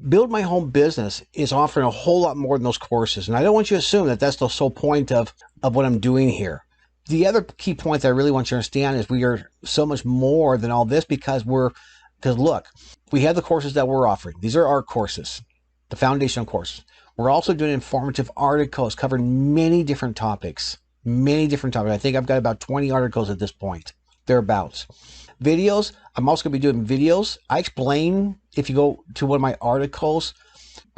Build My Home Business is offering a whole lot more than those courses. And I don't want you to assume that that's the sole point of what I'm doing here. The other key point that I really want you to understand is we are so much more than all this because look, we have the courses that we're offering. These are our courses, the foundational courses. We're also doing informative articles covering many different topics. I think I've got about 20 articles at this point, thereabouts. Videos, I'm also going to be doing videos. I explain, if you go to one of my articles,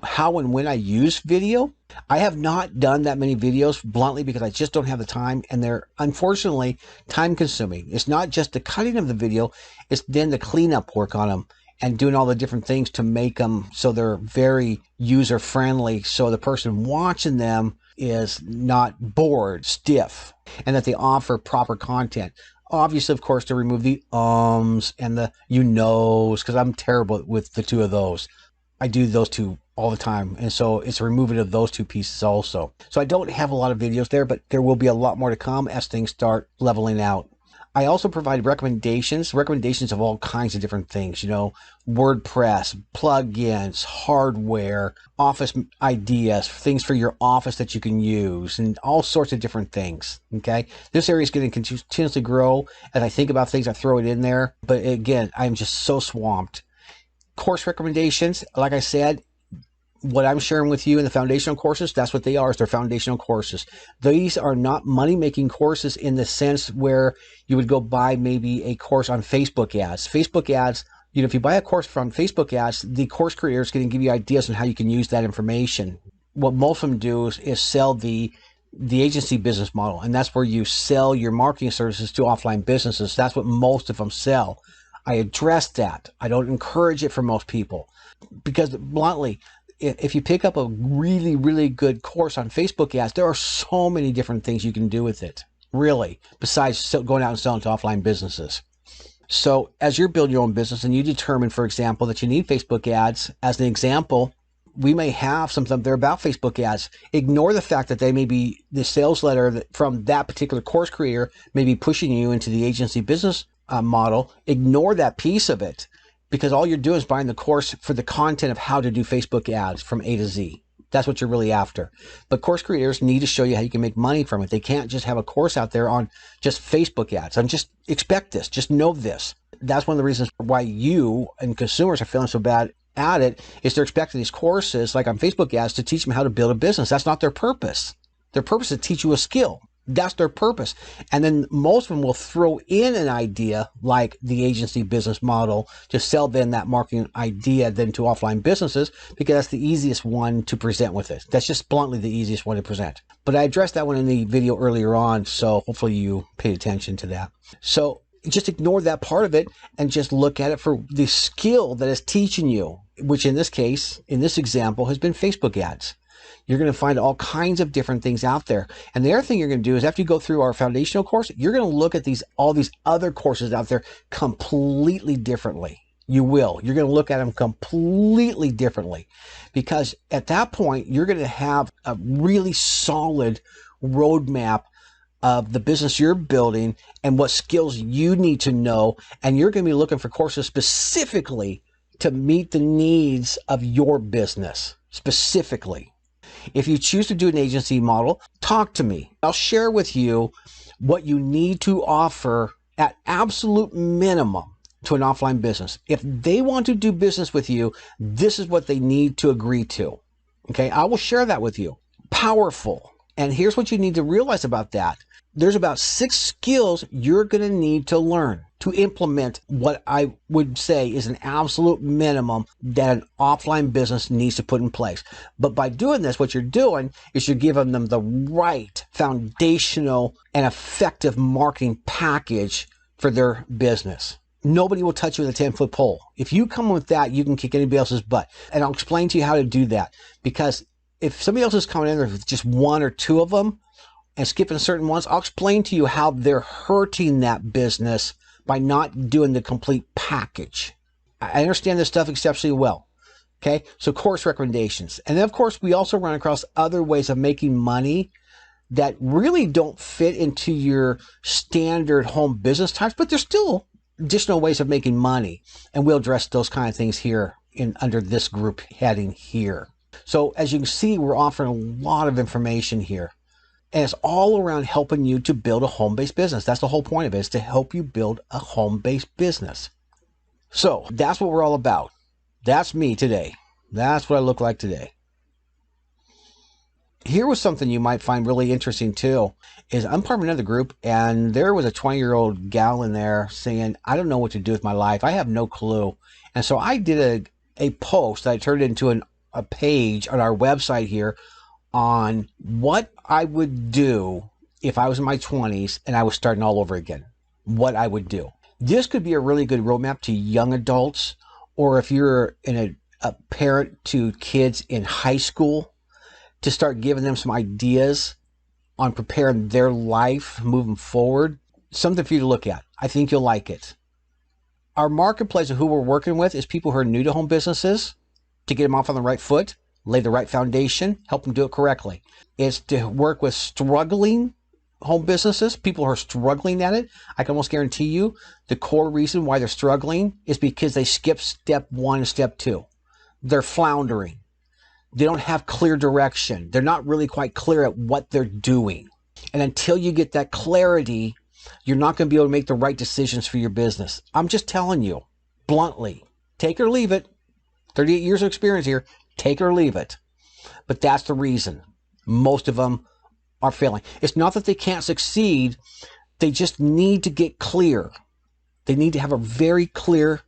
how and when I use video. I have not done that many videos bluntly because I just don't have the time, and they're unfortunately time consuming. It's not just the cutting of the video, it's then the cleanup work on them and doing all the different things to make them so they're very user friendly, so the person watching them is not bored, stiff, and that they offer proper content. Obviously, of course, to remove the ums and the you knows, because I'm terrible with the two of those. I do those two all the time, and so it's a removing of those two pieces also. So I don't have a lot of videos there, but there will be a lot more to come as things start leveling out. I also provide recommendations of all kinds of different things, WordPress, plugins, hardware, office ideas, things for your office that you can use, and all sorts of different things, okay? This area is going to continuously grow. As I think about things, I throw it in there. But again, I'm just so swamped. Course recommendations, like I said, what I'm sharing with you in the foundational courses, that's what they are, is they're foundational courses. These are not money-making courses in the sense where you would go buy maybe a course on Facebook ads. Facebook ads, if you buy a course from Facebook ads, the course creator is going to give you ideas on how you can use that information. What most of them do is sell the agency business model, and that's where you sell your marketing services to offline businesses. That's what most of them sell. I address that. I don't encourage it for most people because, bluntly, if you pick up a really, really good course on Facebook ads, there are so many different things you can do with it, really, besides going out and selling to offline businesses. So as you're building your own business and you determine, for example, that you need Facebook ads, as an example, we may have something there about Facebook ads. Ignore the fact that they may be the sales letter from that particular course creator may be pushing you into the agency business model. Ignore that piece of it, because all you're doing is buying the course for the content of how to do Facebook ads from A to Z. That's what you're really after. But course creators need to show you how you can make money from it. They can't just have a course out there on just Facebook ads. And just expect this. Just know this. That's one of the reasons why you and consumers are feeling so bad at it, is they're expecting these courses like on Facebook ads to teach them how to build a business. That's not their purpose. Their purpose is to teach you a skill. That's their purpose. And then most of them will throw in an idea like the agency business model to sell then that marketing idea then to offline businesses, because that's the easiest one to present with it. That's just bluntly the easiest one to present. But I addressed that one in the video earlier on, so hopefully you paid attention to that. So just ignore that part of it and just look at it for the skill that is teaching you, which in this case, in this example, has been Facebook ads. You're going to find all kinds of different things out there. And the other thing you're going to do is, after you go through our foundational course, you're going to look at all these other courses out there completely differently. You will. You're going to look at them completely differently, because at that point, you're going to have a really solid roadmap of the business you're building and what skills you need to know. And you're going to be looking for courses specifically to meet the needs of your business, specifically. If you choose to do an agency model, talk to me. I'll share with you what you need to offer at absolute minimum to an offline business. If they want to do business with you, this is what they need to agree to. Okay, I will share that with you. Powerful. And here's what you need to realize about that. There's about 6 skills you're going to need to learn to implement what I would say is an absolute minimum that an offline business needs to put in place. But by doing this, what you're doing is you're giving them the right foundational and effective marketing package for their business. Nobody will touch you with a 10-foot pole. If you come with that, you can kick anybody else's butt. And I'll explain to you how to do that. Because if somebody else is coming in there with just 1 or 2 of them and skipping certain ones, I'll explain to you how they're hurting that business by not doing the complete package. I understand this stuff exceptionally well. Okay, so course recommendations. And then, of course, we also run across other ways of making money that really don't fit into your standard home business types, but there's still additional ways of making money. And we'll address those kind of things here under this group heading here. So as you can see, we're offering a lot of information here. And it's all around helping you to build a home-based business. That's the whole point of it, is to help you build a home-based business. So that's what we're all about. That's me today. That's what I look like today. Here was something you might find really interesting too, is I'm part of another group, and there was a 20-year-old gal in there saying, I don't know what to do with my life. I have no clue. And so I did a post that I turned into a page on our website here on what I would do if I was in my 20s and I was starting all over again. What I would do. This could be a really good roadmap to young adults, or if you're a parent to kids in high school, to start giving them some ideas on preparing their life moving forward. Something for you to look at. I think you'll like it. Our marketplace of who we're working with is people who are new to home businesses, to get them off on the right foot, lay the right foundation, help them do it correctly. It's to work with struggling home businesses, people who are struggling at it. I can almost guarantee you the core reason why they're struggling is because they skip step 1 and step 2. They're floundering. They don't have clear direction. They're not really quite clear at what they're doing. And until you get that clarity, you're not going to be able to make the right decisions for your business. I'm just telling you, bluntly, take it or leave it. 38 years of experience here, take it or leave it. But that's the reason most of them are failing. It's not that they can't succeed. They just need to get clear. They need to have a very clear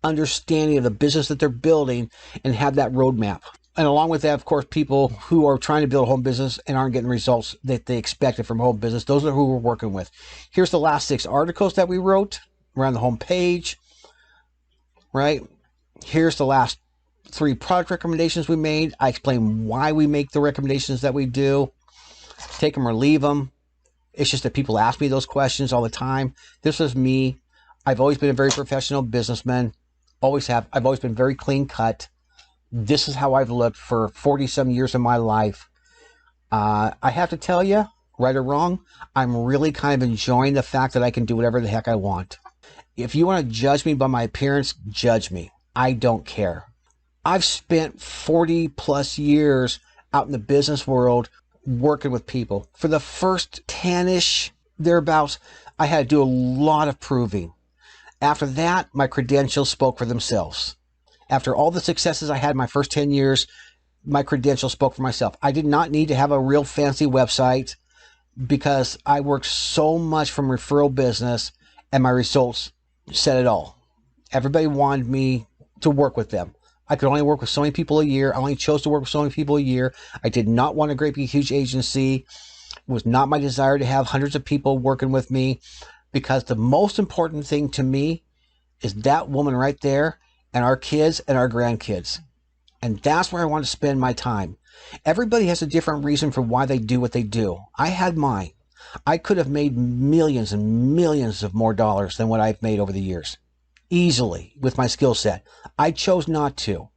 understanding of the business that they're building and have that roadmap. And along with that, of course, people who are trying to build a home business and aren't getting results that they expected from home business, those are who we're working with. Here's the last 6 articles that we wrote around the home page, right? Here's the last 3 product recommendations we made. I explain why we make the recommendations that we do. Take them or leave them. It's just that people ask me those questions all the time. This is me. I've always been a very professional businessman. Always have. I've always been very clean cut. This is how I've looked for 40-some years of my life. I have to tell you, right or wrong, I'm really kind of enjoying the fact that I can do whatever the heck I want. If you want to judge me by my appearance, judge me. I don't care. I've spent 40-plus years out in the business world working with people. For the first 10-ish, thereabouts, I had to do a lot of proving. After that, my credentials spoke for themselves. After all the successes I had in my first 10 years, my credentials spoke for myself. I did not need to have a real fancy website because I worked so much from referral business, and my results said it all. Everybody wanted me to work with them. I could only work with so many people a year. I only chose to work with so many people a year. I did not want a great big huge agency. It was not my desire to have hundreds of people working with me, because the most important thing to me is that woman right there and our kids and our grandkids. And that's where I want to spend my time. Everybody has a different reason for why they do what they do. I had mine. I could have made millions and millions of more dollars than what I've made over the years. Easily, with my skill set. I chose not to,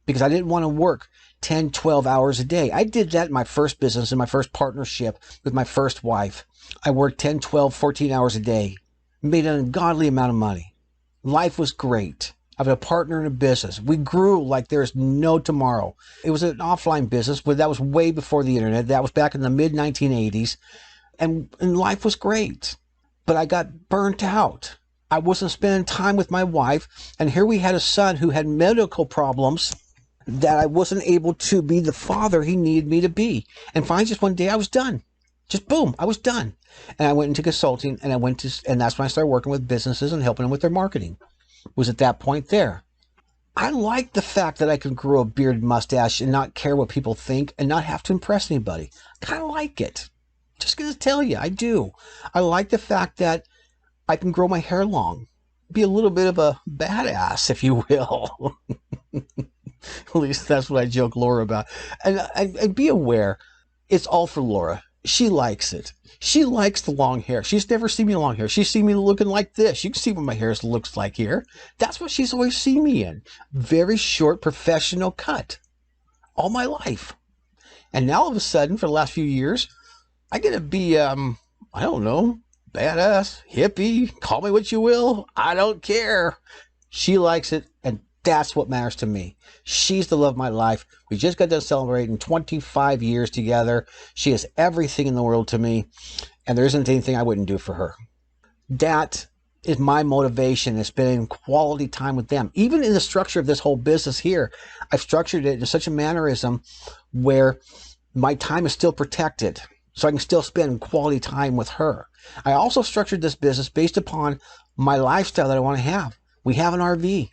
because I didn't want to work 10, 12 hours a day. I did that in my first business, in my first partnership with my first wife. I worked 10, 12, 14 hours a day. Made an ungodly amount of money. Life was great. I was a partner in a business. We grew like there's no tomorrow. It was an offline business, but that was way before the internet. That was back in the mid-1980s. And life was great. But I got burnt out. I wasn't spending time with my wife. And here we had a son who had medical problems that I wasn't able to be the father he needed me to be. And finally, just one day I was done. Just boom, I was done. And I went into consulting, and and that's when I started working with businesses and helping them with their marketing. Was at that point there. I like the fact that I can grow a beard mustache and not care what people think and not have to impress anybody. I kind of like it. Just going to tell you, I do. I like the fact that I can grow my hair long. Be a little bit of a badass, if you will. At least that's what I joke Laura about. And be aware, it's all for Laura. She likes it. She likes the long hair. She's never seen me in long hair. She's seen me looking like this. You can see what my hair looks like here. That's what she's always seen me in. Very short, professional cut. All my life. And now all of a sudden, for the last few years, I get to be, I don't know, badass, hippie, call me what you will. I don't care. She likes it, and That's what matters to me. She's the love of my life. We just got done celebrating 25 years together. She is everything in the world to me, and there isn't anything I wouldn't do for her. That is my motivation, is spending quality time with them. Even in the structure of this whole business here, I've structured it in such a mannerism where my time is still protected, so I can still spend quality time with her. I also structured this business based upon my lifestyle that I want to have. We have an RV.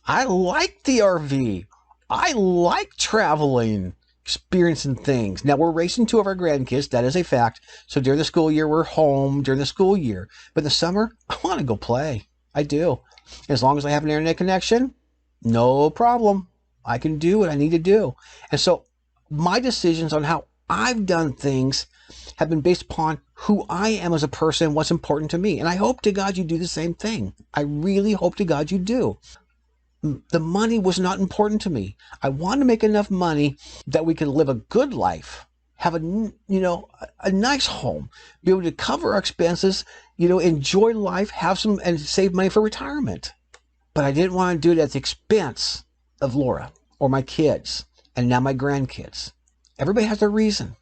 I like the RV. I like traveling, experiencing things. Now, we're raising 2 of our grandkids. That is a fact. So during the school year, we're home during the school year. But in the summer, I want to go play. I do. As long as I have an internet connection, no problem. I can do what I need to do. And so my decisions on how I've done things have been based upon who I am as a person, what's important to me. And I hope to God you do the same thing. I really hope to God you do. The money was not important to me. I wanted to make enough money that we could live a good life, have a nice home, be able to cover our expenses, enjoy life, have some, and save money for retirement. But I didn't want to do it at the expense of Laura or my kids and now my grandkids. Everybody has their reason.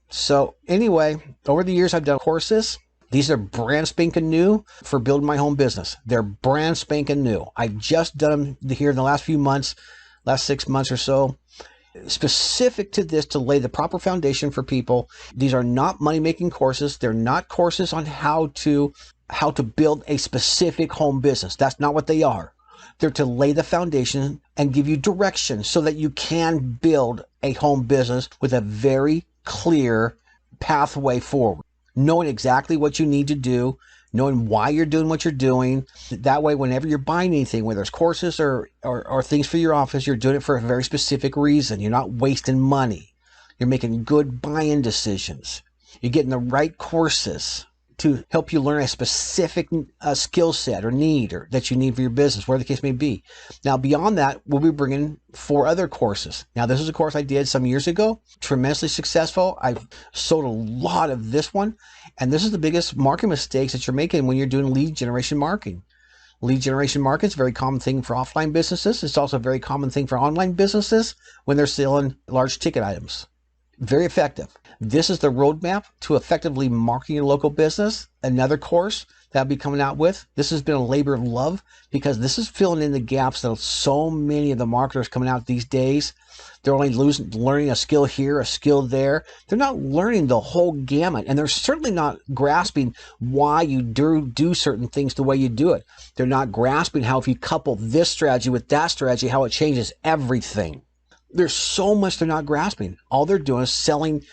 So anyway, over the years I've done courses. These are brand spanking new for building my home business. They're brand spanking new. I've just done them here in the last few months, last 6 months or so, specific to this to lay the proper foundation for people. These are not money-making courses. They're not courses on how to build a specific home business. That's not what they are. They're to lay the foundation and give you direction so that you can build a home business with a very clear pathway forward. Knowing exactly what you need to do, knowing why you're doing what you're doing. That way, whenever you're buying anything, whether it's courses or things for your office, you're doing it for a very specific reason. You're not wasting money. You're making good buying decisions. You're getting the right courses to help you learn a specific skill set or need or that you need for your business, whatever the case may be. Now, beyond that, we'll be bringing 4 other courses. Now, this is a course I did some years ago, tremendously successful. I've sold a lot of this one, and this is the biggest marketing mistakes that you're making when you're doing lead generation marketing. Lead generation marketing is a very common thing for offline businesses. It's also a very common thing for online businesses when they're selling large ticket items. Very effective. This is the roadmap to effectively marketing your local business. Another course that I'll be coming out with. This has been a labor of love because this is filling in the gaps that so many of the marketers coming out these days. They're only learning a skill here, a skill there. They're not learning the whole gamut, and they're certainly not grasping why you do certain things the way you do it. They're not grasping how if you couple this strategy with that strategy, how it changes everything. There's so much they're not grasping. All they're doing is selling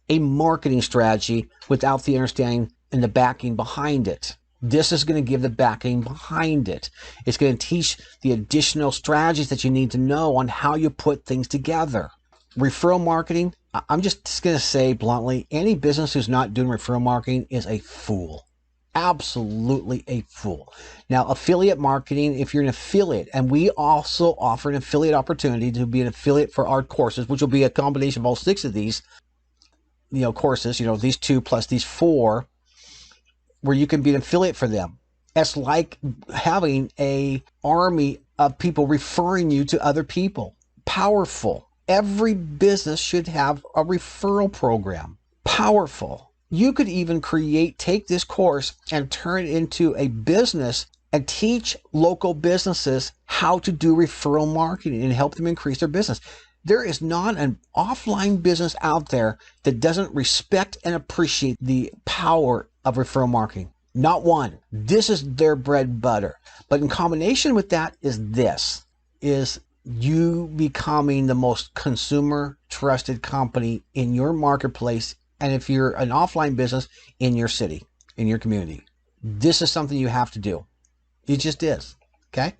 a marketing strategy without the understanding and the backing behind it. This is going to give the backing behind it. It's going to teach the additional strategies that you need to know on how you put things together. Referral marketing, I'm just going to say bluntly, any business who's not doing referral marketing is a fool. Absolutely a fool. Now, affiliate marketing, if you're an affiliate, and we also offer an affiliate opportunity to be an affiliate for our courses, which will be a combination of all 6 of these, courses, these 2 plus these 4, where you can be an affiliate for them. It's like having an army of people referring you to other people. Powerful. Every business should have a referral program. Powerful. You could even take this course and turn it into a business and teach local businesses how to do referral marketing and help them increase their business. There is not an offline business out there that doesn't respect and appreciate the power of referral marketing. Not one. This is their bread and butter. But in combination with that is you becoming the most consumer trusted company in your marketplace. And if you're an offline business in your city, in your community, this is something you have to do. It just is. Okay.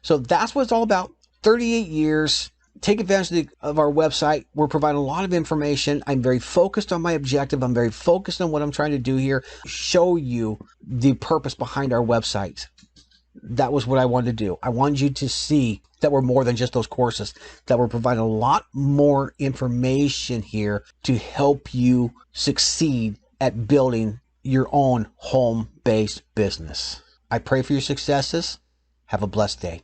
So that's what it's all about. 38 years. Take advantage of our website. We're providing a lot of information. I'm very focused on my objective. I'm very focused on what I'm trying to do here. Show you the purpose behind our website. That was what I wanted to do. I wanted you to see that we're more than just those courses, that we're providing a lot more information here to help you succeed at building your own home-based business. I pray for your successes. Have a blessed day.